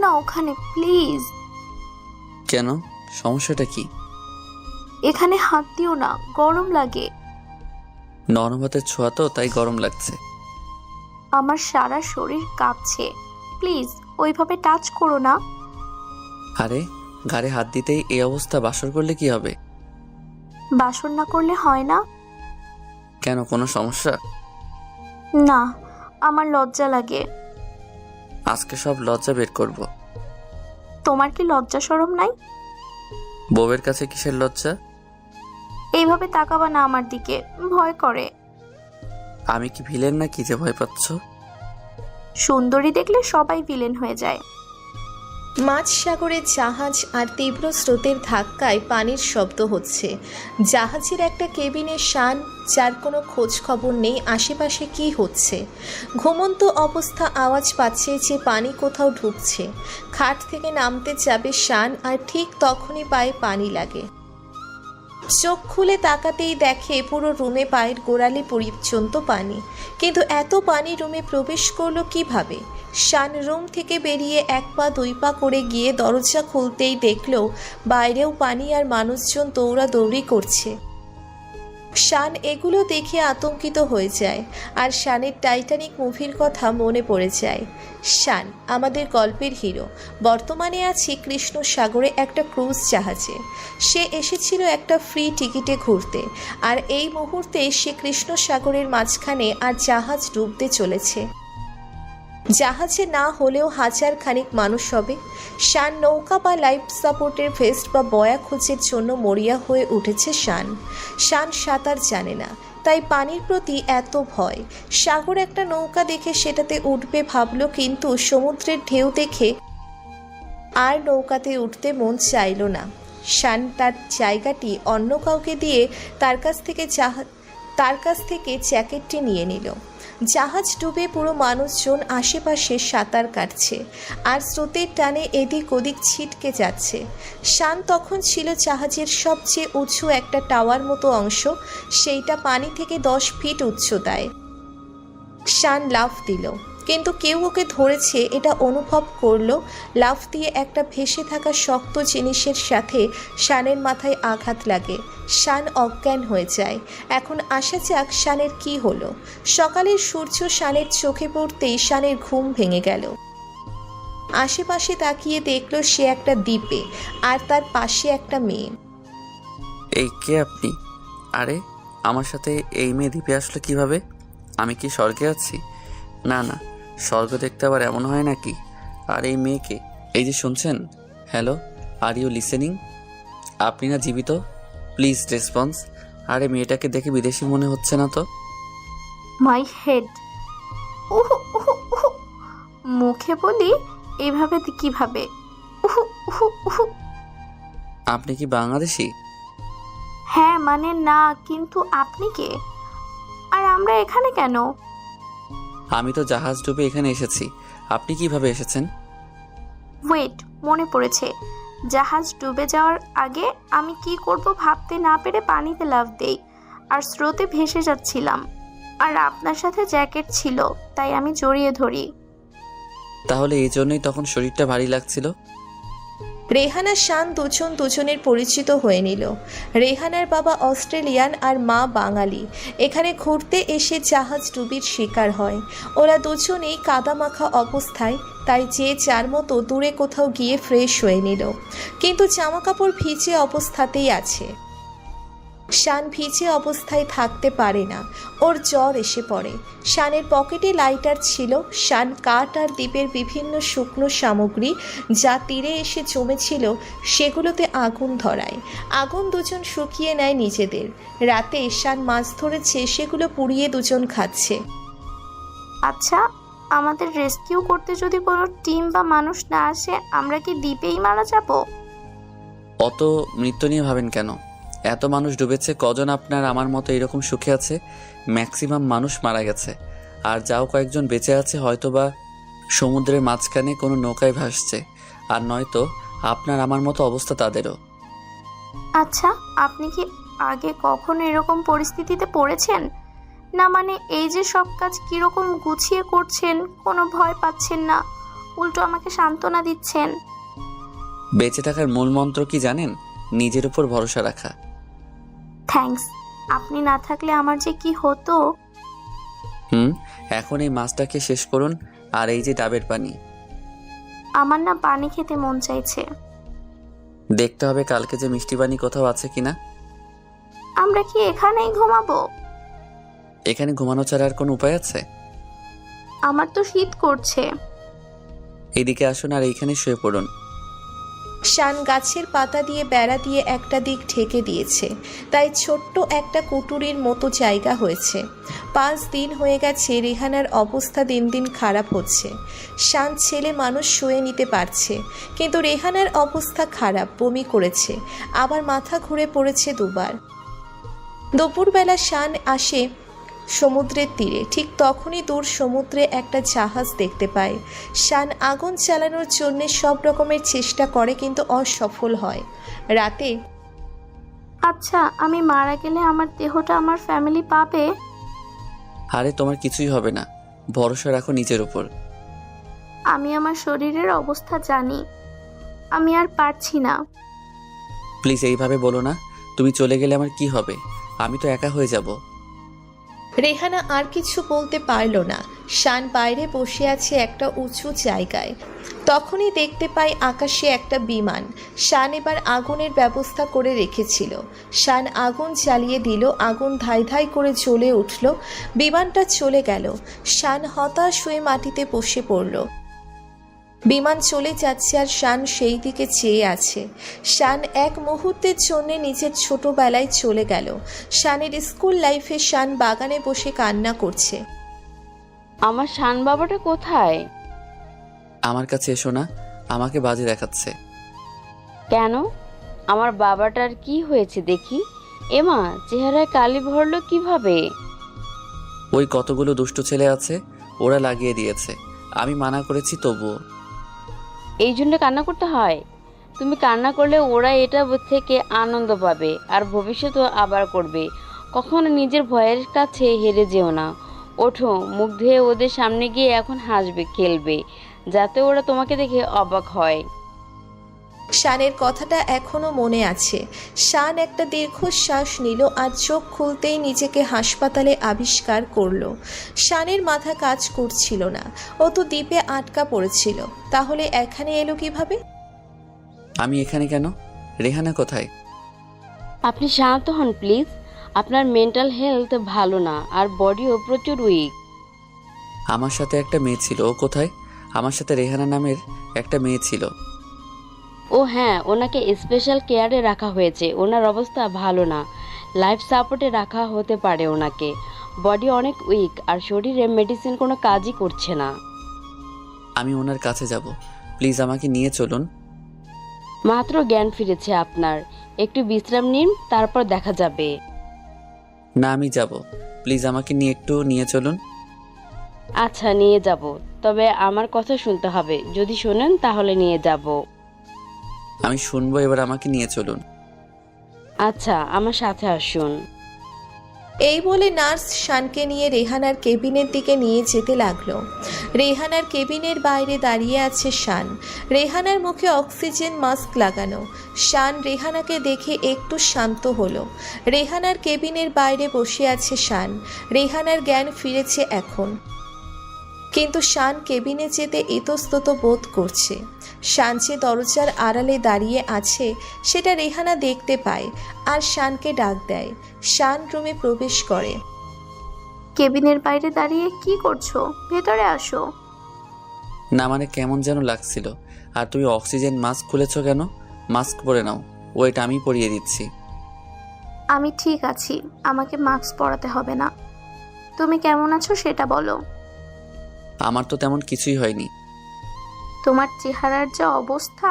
না ওখানে প্লিজ। কেন, সমস্যাটা কি? এখানে হাত দিও না, গরম লাগে। নরম হাতের ছোঁয়া তো, তাই গরম লাগছে। আমার সারা শরীর কাঁপছে, প্লিজ ওইভাবে টাচ করো না। আরে ঘাড়ে হাত দিতেই এই অবস্থা, বাসর করলে কি হবে? বাসন না করলে হয় না? কেন, কোনো সমস্যা? না, আমার লজ্জা লাগে। আজকে সব লজ্জা বের করব। তোমার কি লজ্জা শরম নাই? বউয়ের কাছে কিসের লজ্জা? এইভাবে তাকাবা না আমার দিকে, ভয় করে। আমি কি ভিলেন না, কি যে ভয় পাচ্ছ? সুন্দরী দেখলে সবাই ভিলেন হয়ে যায়। মাঝ সাগরের জাহাজ আর তীব্র স্রোতের ধাক্কায় পানির শব্দ হচ্ছে। জাহাজের একটা কেবিনে শান, যার কোনো খোঁজ খবর নেই আশেপাশে কি হচ্ছে। ঘুমন্ত অবস্থা আওয়াজ পাচ্ছে যে পানি কোথাও ঢুকছে। খাট থেকে নামতে যাবে শান, আর ঠিক তখনই পায়ে পানি লাগে। চোখ খুলে তাকাতেই দেখে পুরো রুমে পায়ের গোড়ালি পর্যন্ত পানি। কিন্তু এত পানি রুমে প্রবেশ করলো কিভাবে? শান রুম থেকে বেরিয়ে এক পা দুই পা করে গিয়ে দরজা খুলতেই দেখল বাইরেও পানি আর মানুষজন দৌড়াদৌড়ি করছে। শান এগুলো দেখে আতঙ্কিত হয়ে যায়, আর শানের টাইটানিক মুভির কথা মনে পড়ে যায়। শান আমাদের গল্পের হিরো, বর্তমানে আছে কৃষ্ণ সাগরে একটা ক্রুজ জাহাজে। সে এসেছিল একটা ফ্রি টিকিটে ঘুরতে, আর এই মুহূর্তে সে কৃষ্ণ সাগরের মাঝখানে, আর জাহাজ ডুবতে চলেছে। জাহাজে না হলেও হাজার খানিক মানুষ হবে। শান নৌকা বা লাইফ সাপোর্টের ভেস্ট বা বয়া খোঁজের জন্য মরিয়া হয়ে উঠেছে। শান সাঁতার জানে না, তাই পানির প্রতি এত ভয়। সাগর একটা নৌকা দেখে সেটাতে উঠবে ভাবলো, কিন্তু সমুদ্রের ঢেউ দেখে আর নৌকাতে উঠতে মন চাইল না। শান তার জায়গাটি অন্য কাউকে দিয়ে তার কাছ থেকে জ্যাকেটটি নিয়ে নিল। জাহাজ ডুবে পুরো মানুষজন আশেপাশে সাঁতার কাটছে, আর স্রোতের টানে এদিক ওদিক ছিটকে যাচ্ছে। শান তখন ছিল জাহাজের সবচেয়ে উঁচু একটা টাওয়ার মতো অংশ, সেইটা পানি থেকে 10 ফিট উচ্চতায়। শান লাফ দিল, কিন্তু কেউ ওকে ধরেছে এটা অনুভব করলো। লাফ দিয়ে একটা ভেসে থাকা শক্ত জিনিসের সাথে শানের মাথায় আঘাত লাগে। শান অজ্ঞান হয়ে যায়। এখন আসা যাক শানের কি হলো। সকালের সূর্য শানের চোখে পড়তেই শানের ঘুম ভেঙে গেল। আশেপাশে তাকিয়ে দেখলো সে একটা দ্বীপে, আর তার পাশে একটা মেয়ে। এই কে আপনি? আরে আমার সাথে এই মেয়ে দ্বীপে আসলো কিভাবে? আমি কি স্বর্গে আছি? না না, স্বর্গ দেখতে আবার এমন হয় নাকি? আর এই মেয়েকে, এই যে শুনছেন, হ্যালো, আর ইউ লিসেনিং? আপনি না জীবিত? Please response. আরে মেয়েটাকে দেখে বিদেশি মনে হচ্ছে না তো? My head. উহু উহু উহু। মুখে বলি এইভাবে কিভাবে? উহু উহু উহু। আপনি কি বাংলাদেশি? হ্যাঁ মানে না, কিন্তু আপনি কে? আর আমরা এখানে কেন? আমি তো জাহাজ ডুবে এখানে এসেছি। আপনি কিভাবে এসেছেন? ওয়েট, মনে পড়েছে। জাহাজ ডুবে যাওয়ার আগে আমি কি করব ভাবতে না পেরে পানিতে লাফ দেই, আর স্রোতে ভেসে যাচ্ছিলাম। আর আপনার সাথে জ্যাকেট ছিল, তাই আমি জড়িয়ে ধরি। তাহলে এই জন্যই তখন শরীরটা ভারী লাগছিল? রেহানা শান দুজনের পরিচিত হয়ে নিল। রেহানার বাবা অস্ট্রেলিয়ান আর মা বাঙালি। এখানে ঘুরতে এসে জাহাজ ডুবির শিকার হয়। ওরা দুজনেই কাদামাখা অবস্থায়, তাই যে যার মতো দূরে কোথাও গিয়ে ফ্রেশ হয়ে নিল, কিন্তু জামাকাপড় ভিজে অবস্থাতেই আছে। শান ভিজে অবস্থায় থাকতে পারে না, ওর জ্বর এসে পড়ে। শানের পকেটে লাইটার ছিল। শান কাঠ আর দ্বীপের বিভিন্ন শুকনো সামগ্রী যা তীরে এসে জমেছিল সেগুলোতে আগুন ধরায়। আগুন দুজন শুকিয়ে নেয় নিজেদের। রাতে শান মাছ ধরেছে, সেগুলো পুড়িয়ে দুজন খাচ্ছে। আচ্ছা, আমাদের রেস্কিউ করতে যদি কোনো টিম বা মানুষ না আসে, আমরা কি দ্বীপেই মারা যাব? অত মৃত্যু নিয়ে ভাবেন কেন? এত মানুষ ডুবেছে, কজন আপনার আমার মতো এরকম সুখে আছে? ম্যাক্সিমাম মানুষ মারা গেছে, আর যাও কয়েকজন বেঁচে আছে হয়তোবা সমুদ্রের মাঝখানে কোনো নৌকায় ভাসছে, আর নয়তো আপনার আমার মতো অবস্থা তাদেরও। আচ্ছা, আপনি কি আগে কখনো এরকম পরিস্থিতিতে পড়েছেন? না মানে এই যে সব কাজ কিরকম গুছিয়ে করছেন, কোনো ভয় পাচ্ছেন না? উল্টো আমাকে সান্ত্বনা দিচ্ছেন। বেঁচে থাকার মূল মন্ত্র কি জানেন? নিজের উপর ভরসা রাখা। থ্যাঙ্কস। আপনি না থাকলে আমার যে কি হতো। এখন এই মাছটাকে শেষ করুন, আর এই যে ডাবের পানি। আমার না পানি খেতে মন চাইছে। দেখতে হবে কালকে যে মিষ্টি পানি কোথাও আছে কিনা। আমরা কি এখানেই ঘুমাবো? এখানে ঘুমানো ছাড়া আর কোনো উপায় আছে? আমার তো শীত করছে। এইদিকে আসুন আর এইখানে শুয়ে পড়ুন। শান গাছের পাতা দিয়ে বেড়া দিয়ে একটা দিক ঢেকে দিয়েছে, তাই ছোট্ট একটা কুটুরির মতো জায়গা হয়েছে। 5 দিন হয়ে গেছে রেহানার অবস্থা দিন দিন খারাপ হচ্ছে। শান ছেলে মানুষ শুয়ে নিতে পারছে, কিন্তু রেহানার অবস্থা খারাপ, বমি করেছে, আবার মাথা ঘুরে পড়েছে দুবার। দুপুরবেলা শান আসে সমুদ্রের তীরে, ঠিক তখনই দূর সমুদ্রে একটা জাহাজ দেখতে পায়। শান আগুন চালানোর জন্য সব রকমের চেষ্টা করে, কিন্তু অসফল হয়। রাতে আচ্ছা, আমি মারা গেলে আমার দেহটা আমার ফ্যামিলি পাবে? আরে তোমার কিছুই হবে না, ভরসা রাখো নিজের উপর। আমি আমার শরীরের অবস্থা জানি, আমি আর পারছি না। প্লিজ এইভাবে বলো না। তুমি চলে গেলে আমার কি হবে? আমি তো একা হয়ে যাব। রেহানা আর কিছু বলতে পারল না। শান বাইরে বসে আছে একটা উঁচু জায়গায়। তখনই দেখতে পায় আকাশে একটা বিমান। শান এবার আগুনের ব্যবস্থা করে রেখেছিল। শান আগুন জ্বালিয়ে দিল, আগুন ধাই ধাই করে জ্বলে উঠল। বিমানটা চলে গেল। শান হতাশ হয়ে মাটিতে বসে পড়ল। বিমান চলে যাচ্ছে আর শান সেই দিকে চেয়ে আছে। শান এক মুহূর্তের জন্য নিজের ছোটবেলায় চলে গেল। শানের স্কুল লাইফে শান বাগানে বসে কান্না করছে। আমার শান বাবাটা কোথায়? আমার কাছে এসো না, আমাকে বাজে দেখাচ্ছে। কেন? আমার বাবাটার কি হয়েছে দেখি। এমা, চেহারায় কালি ভরলো কিভাবে? ওই কতগুলো দুষ্ট ছেলে আছে, ওরা লাগিয়ে দিয়েছে। আমি মানা করেছি তবুও। এই জন্য কান্না করতে হয়? তুমি কান্না করলে ওরা এটা থেকে আনন্দ পাবে আর ভবিষ্যতেও আবার করবে। কখনো নিজের ভয়ের কাছে হেরে যেও না। ওঠো, মুখ ধুয়ে ওদের সামনে গিয়ে এখন হাসবে, খেলবে, যাতে ওরা তোমাকে দেখে অবাক হয়। শানের কথাটা এখনো মনে আছে। শান একটা দীর্ঘশ্বাস নিল আর চোখ খুলতেই নিজেকে হাসপাতালে আবিষ্কার করলো। শানের মাথা কাজ করছিল না, ও তো দ্বীপে আটকা পড়েছিল। তাহলে এখানে এলো কিভাবে? আমি এখানে কেন? রেহানা কোথায়? আপনি শান্ত হন প্লিজ। আপনার মেন্টাল হেলথ ভালো না আর বডিও প্রচুর উইক। আমার সাথে একটা মেয়ে ছিল, ও কোথায়? আমার সাথে রেহানা নামের একটা মেয়ে ছিল। ও হ্যাঁ, ওনাকে স্পেশাল কেয়ারে রাখা হয়েছে। ওনার অবস্থা ভালো না, লাইফ সাপোর্টে রাখা হতে পারে ওনাকে। বডি অনেক উইক আর শরীরে মেডিসিন কোনো কাজই করছে না। আমি ওনার কাছে যাব, প্লিজ আমাকে নিয়ে চলুন। মাত্র জ্ঞান ফিরেছে আপনার, একটু বিশ্রাম নিন, তারপর দেখা যাবে। না, আমি যাব, প্লিজ আমাকে একটু নিয়ে চলুন। আচ্ছা, নিয়ে যাব, তবে আমার কথা শুনতে হবে। যদি শোনেন তাহলে নিয়ে যাব। আমি শুনবো, এবার আমাকে নিয়ে চলুন। আচ্ছা, আমার সাথে আসুন। এই বলে নার্স শানকে নিয়ে রেহানার কেবিনের দিকে নিয়ে যেতে লাগলো। রেহানার কেবিনের বাইরে দাঁড়িয়ে আছে শান। রেহানার মুখে অক্সিজেন মাস্ক লাগানো। শান রেহানাকে দেখে একটু শান্ত হলো। রেহানার কেবিনের বাইরে বসে আছে শান। রেহানার জ্ঞান ফিরেছে এখন, কিন্তু শান কেবিনে যেতে ইতস্তত বোধ করছে। শান যে দরজার আড়ালে দাঁড়িয়ে আছে সেটা রেহানা দেখতে পায় আর শানকে ডাক দেয়। শান রুমে প্রবেশ করে। কেবিনের বাইরে দাঁড়িয়ে কি করছো? ভেতরে আসো। না মানে কেমন যেন লাগছিল। আর তুমি অক্সিজেন মাস্ক খুলেছো কেন? মাস্ক পরে নাও, ওইটা আমি পরিয়ে দিচ্ছি। আমি ঠিক আছি, আমাকে মাস্ক পরাতে হবে না। তুমি কেমন আছো সেটা বলো। আমার তো তেমন কিছুই হয়নি। তোমার চেহারার যা অবস্থা,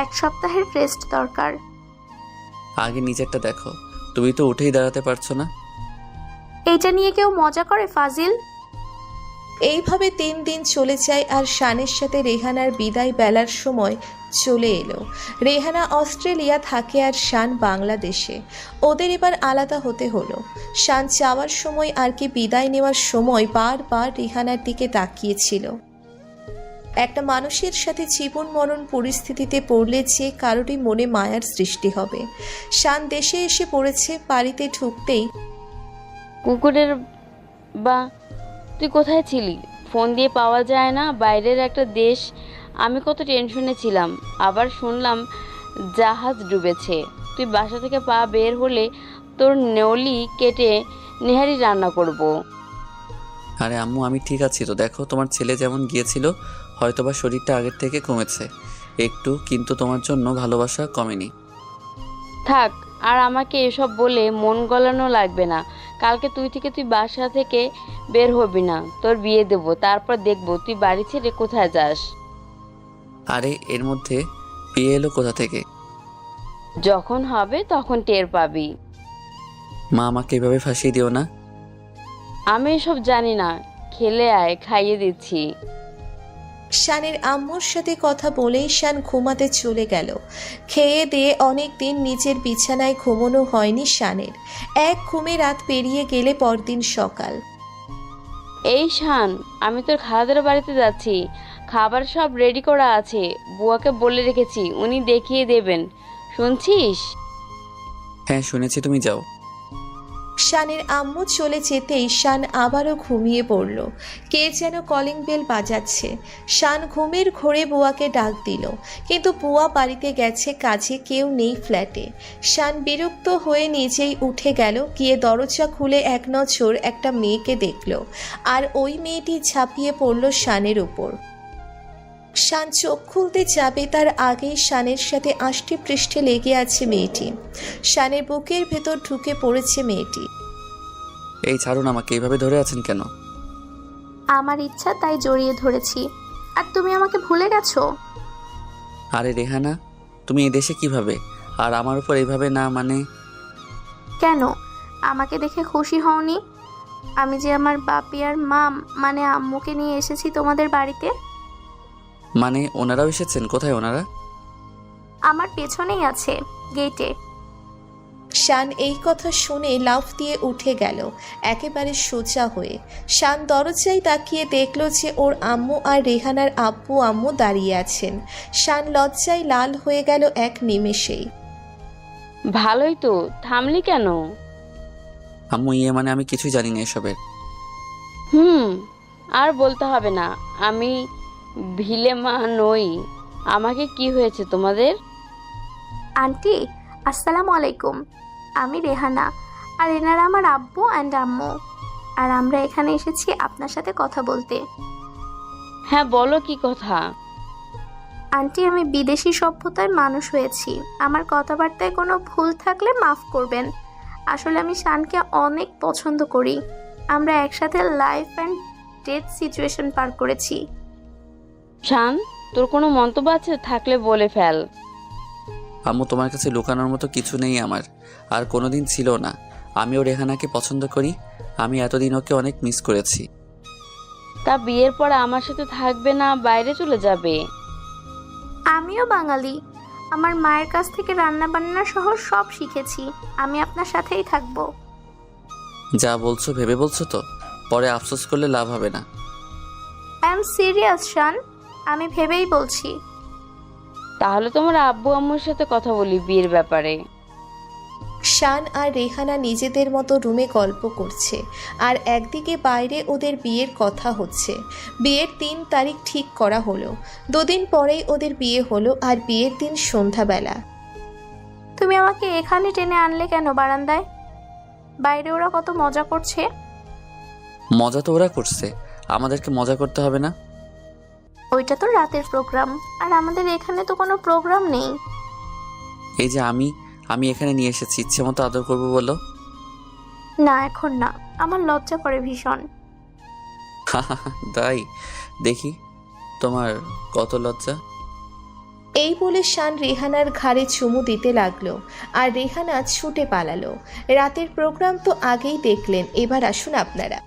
1 সপ্তাহের রেস্ট দরকার। আগে নিজেরটা দেখো, তুমি তো উঠেই দাঁড়াতে পারছো না। এইটা নিয়ে কেউ মজা করে ফাজিল? এইভাবে 3 দিন চলে যায় আর শানের সাথে রেহানার বিদায় বেলার সময় চলে এলো। রেহানা অস্ট্রেলিয়া থাকে আর শান বাংলাদেশে। ওদের এবার আলাদা হতে হলো। শান যাওয়ার সময় আর কি বিদায় নেওয়ার সময় বারবার রেহানার দিকে তাকিয়েছিল। একটা মানুষের সাথে জীবন মরণ পরিস্থিতিতে পড়লে যে কারোরই মনে মায়ার সৃষ্টি হবে। শান দেশে এসে পড়েছে, বাড়িতে ঢুকতেই কুকুরের বা তুই কোথায় ছিলি? ফোন দিয়ে পাওয়া যায় না, বাইরের একটা দেশ। আমি কত টেনশনে ছিলাম। আবার শুনলাম জাহাজ ডুবেছে। তুই বাসা থেকে পা বের হলে তোর নেউলি কেটে নেহারি রান্না করব। আরে আম্মু, আমি ঠিক আছি তো। দেখো, তোমার ছেলে যেমন গিয়েছিল, হয়তোবা শরীরটা আগের থেকে কমেছে একটু, কিন্তু তোমার জন্য ভালোবাসা কমেনি। থাক, আর আমাকে এসব বলে মন গলানো লাগবে না। কালকে তুই বাসা থেকে বের হবি না। তোর বিয়ে দেব, তারপর দেখবো তুই বাড়ি ছেড়ে কোথায় যাস। আরে এর মধ্যে বিয়ে এলো কোথা থেকে? যখন হবে তখন টের পাবি। মা, আমাকে এভাবে ফাঁসিয়ে দিও না। আমি এসব জানি না। খেলে আয়, খাইয়ে দিচ্ছি। শানের আম্মুর সাথে কথা বলেই শান ঘুমাতে চলে গেল। খেয়ে দিয়ে অনেক দিন নিজের বিছানায় ঘুমানো হয়নি শানের। এক ঘুমে রাত পেরিয়ে গেলে পরদিন সকাল। এই শান, আমি তোর খালাদের বাড়িতে যাচ্ছি। খাবার সব রেডি করা আছে। বুয়াকে বলে রেখেছি, উনি দেখিয়ে দেবেন। শুনছিস? হ্যাঁ শুনেছি, তুমি যাও। শানের আম্মু চলে যেতেই শান আবারও ঘুমিয়ে পড়ল। কে যেন কলিং বেল বাজাচ্ছে। শান ঘুমের ঘোরে বুয়াকে ডাক দিল, কিন্তু বুয়া বাড়িতে গেছে কাজে, কেউ নেই ফ্ল্যাটে। শান বিরক্ত হয়ে নিজেই উঠে গেল, গিয়ে দরজা খুলে এক নজর একটা মেয়েকে দেখল, আর ওই মেয়েটি ঝাঁপিয়ে পড়ল শানের উপর। শান চোখ খুলতে যাবে তার আগেই শানের সাথে আষ্টে পৃষ্ঠে লেগে আছে মেয়েটি। শানের বুকের ভেতর ঢুকে পড়েছে মেয়েটি। এই ছাড়ুন আমাকে, এইভাবে ধরে আছেন কেন? আমার ইচ্ছা তাই জড়িয়ে ধরেছি। আর তুমি আমাকে ভুলে গেছো? আরে রেহানা, তুমি এই দেশে কিভাবে? আর আমার উপর এইভাবে না মানে? কেন? আমাকে দেখে খুশি হওনি? আমি যে আমার বাপি আর মা মানে আম্মুকে নিয়ে এসেছি তোমাদের বাড়িতে। মানে ওনারাও এসেছেন? কোথায় ওনারা? আমার পেছনেই আছে, গেটে। শান এই কথা শুনে লাফ দিয়ে উঠে গেল, একেবারে সোজা হয়ে। শান দরজায় তাকিয়ে দেখল যে ওর আম্মু আর রেহানার আব্বু আম্মু দাঁড়িয়ে আছেন। শান লজ্জায় লাল হয়ে গেল এক নিমেষেই। ভালোই তো, থামলি কেন? আম্মু, মানে আমি কিছুই জানি না এসবের। আর বলতে হবে না, আমি ভিলে মা নই। আমাকে কি হয়েছে তোমাদের? আন্টি, আসসালামু আলাইকুম। আমি রেহানা, আর এনারা আমার আব্বু অ্যান্ড আম্মু। আর আমরা এখানে এসেছি আপনার সাথে কথা বলতে। হ্যাঁ বলো, কি কথা? আন্টি, আমি বিদেশি সভ্যতায় মানুষ হয়েছি। আমার কথাবার্তায় কোনো ভুল থাকলে মাফ করবেন। আসলে আমি শানকে অনেক পছন্দ করি। আমরা একসাথে লাইফ অ্যান্ড ডেথ সিচুয়েশন পার করেছি। শান, তোর কোনো মন্তব্য আছে? থাকলে বলে ফেল। আম্মু, তোমার কাছে লুকানোর মতো কিছু নেই আমার, আর কোনোদিন ছিল না। আমিও রেহানাকে পছন্দ করি। আমি এতদিন ওকে অনেক মিস করেছি। তা বিয়ের পর আমার সাথে থাকবে না, বাইরে চলে যাবে? আমিও বাঙালি। আমার মায়ের কাছ থেকে রান্না বান্না সহ সব শিখেছি। আমি আপনার সাথেই থাকবো। যা বলছো ভেবে বলছো তো? পরে আফসোস করলে লাভ হবে না। আই এম সিরিয়াস শান, আমি ভেবেই বলছি। তাহলে তোমার আব্বু আম্মুর সাথে কথা বলি বিয়ের ব্যাপারে। শান আর রেহানা নিজেদের মতো রুমে গল্প করছে, আর একদিকে বাইরে ওদের বিয়ের কথা হচ্ছে। বিয়ের 3 তারিখ ঠিক করা হলো। 2 দিন পরেই ওদের বিয়ে হলো, আর বিয়ের দিন সন্ধ্যাবেলা। তুমি আমাকে এখানে টেনে আনলে কেন বারান্দায়? বাইরে ওরা কত মজা করছে। মজা তো ওরা করছে, আমাদেরকে মজা করতে হবে না? ওইটা তো রাতের প্রোগ্রাম, আর আমাদের এখানে তো কোনো প্রোগ্রাম নেই। এই যে আমি এখানে নিয়ে এসেছি, ইচ্ছে মতো আদর করবো বলো। না, এখন না, আমার লজ্জা করে ভীষণ। তাই? দেখি তোমার কত লজ্জা। এই বলে শান রেহানার ঘাড়ে চুমু দিতে লাগলো, আর রেহানা ছুটে পালালো। রাতের প্রোগ্রাম তো আগেই দেখলেন, এবার আসুন আপনারা।